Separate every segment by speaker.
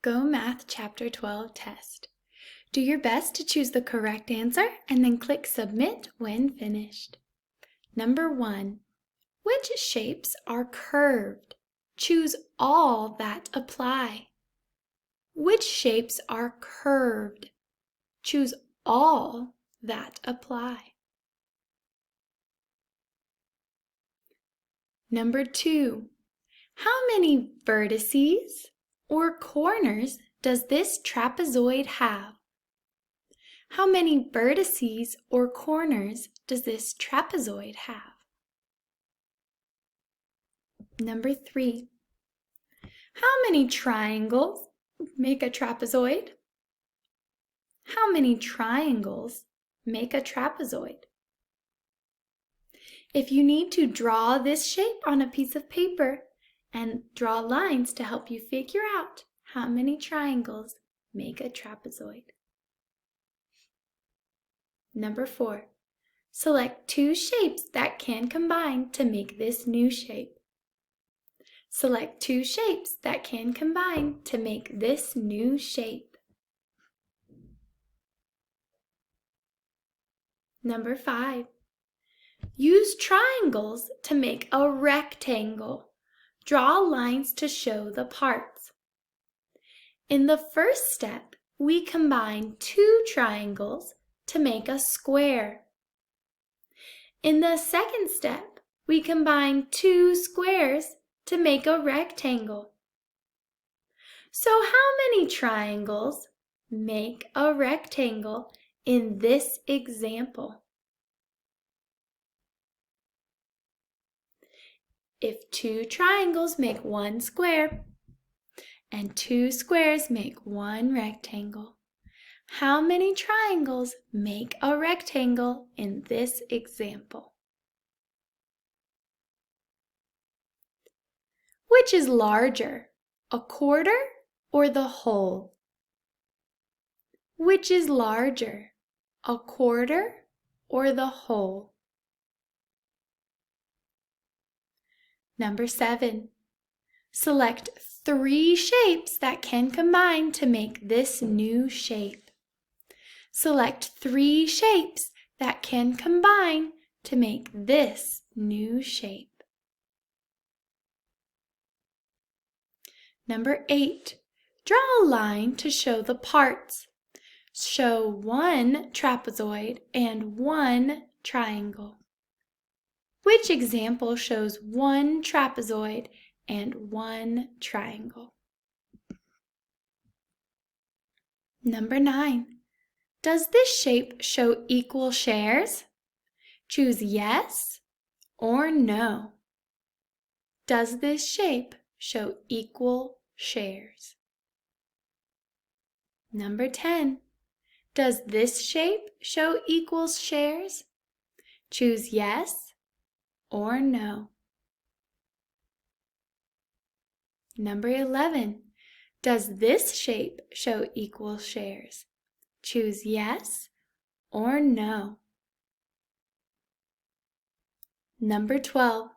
Speaker 1: Go Math Chapter 12 test. Do your best to choose the correct answer and then click Submit when finished. Number 1. Which shapes are curved? Choose all that apply. Which shapes are curved? Choose all that apply. Number 2. How many vertices or corners does this trapezoid have? How many vertices or corners does this trapezoid have? Number 3. How many triangles make a trapezoid? How many triangles make a trapezoid? If you need to draw this shape on a piece of paper and draw lines to help you figure out how many triangles make a trapezoid. Number 4. Select two shapes that can combine to make this new shape. Select two shapes that can combine to make this new shape. Number 5. Use triangles to make a rectangle. Draw lines to show the parts. In the first step, we combine two triangles to make a square. In the second step, we combine two squares to make a rectangle. So how many triangles make a rectangle in this example? If two triangles make one square and two squares make one rectangle, how many triangles make a rectangle in this example? Which is larger, a quarter or the whole? Which is larger, a quarter or the whole? Number 7. Select three shapes that can combine to make this new shape. Select three shapes that can combine to make this new shape. Number 8. Draw a line to show the parts. Show one trapezoid and one triangle. Which example shows one trapezoid and one triangle? Number 9. Does this shape show equal shares? Choose yes or no. Does this shape show equal shares? Number 10. Does this shape show equal shares? Choose yes or no. Number 11. Does this shape show equal shares? Choose yes or no. Number 12.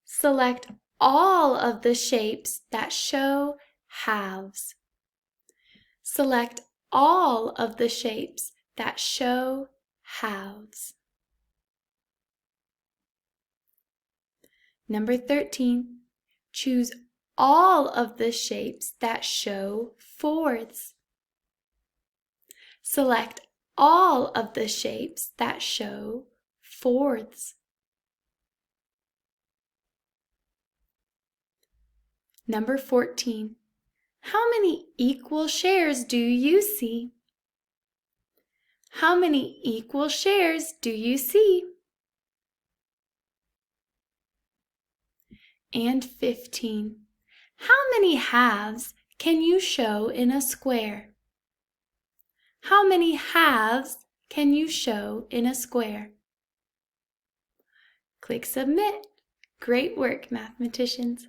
Speaker 1: Select all of the shapes that show halves. Select all of the shapes that show halves. Number 13. Choose all of the shapes that show fourths. Select all of the shapes that show fourths. Number 14. How many equal shares do you see? How many equal shares do you see? And 15. How many halves can you show in a square? How many halves can you show in a square? Click Submit. Great work, mathematicians.